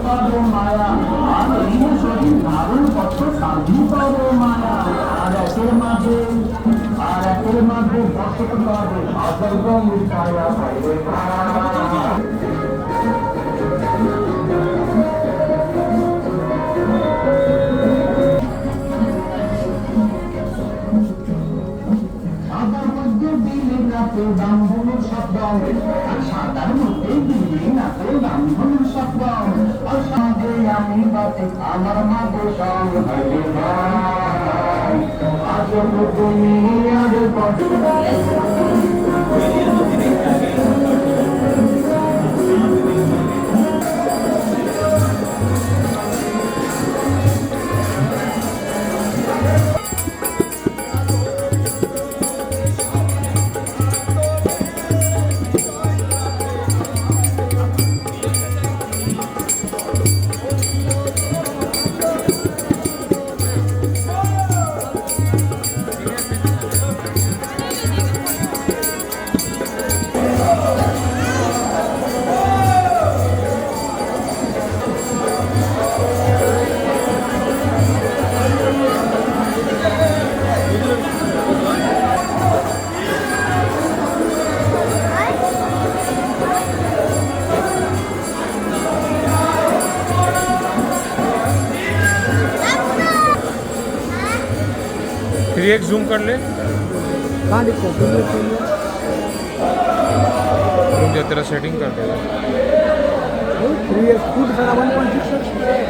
পাবো মায়া আর এই শরীর ধারণ কত সাধু পাবো মায়া আর একের মাঝে বসত পাবো অসর্গ মিঠায়া পাইবে ব্রাহ্মণের শব্দ আর সাদার মধ্যে দিলে না তো ব্রাহ্মণের শব্দ আর সঙ্গে আমি বাতে আমার মাকে সঙ্গে আজ তুমি আগে थ्री एक्स जूम कर ले रुक जा तेरा सेटिंग कर देगा 3x फुट 1.6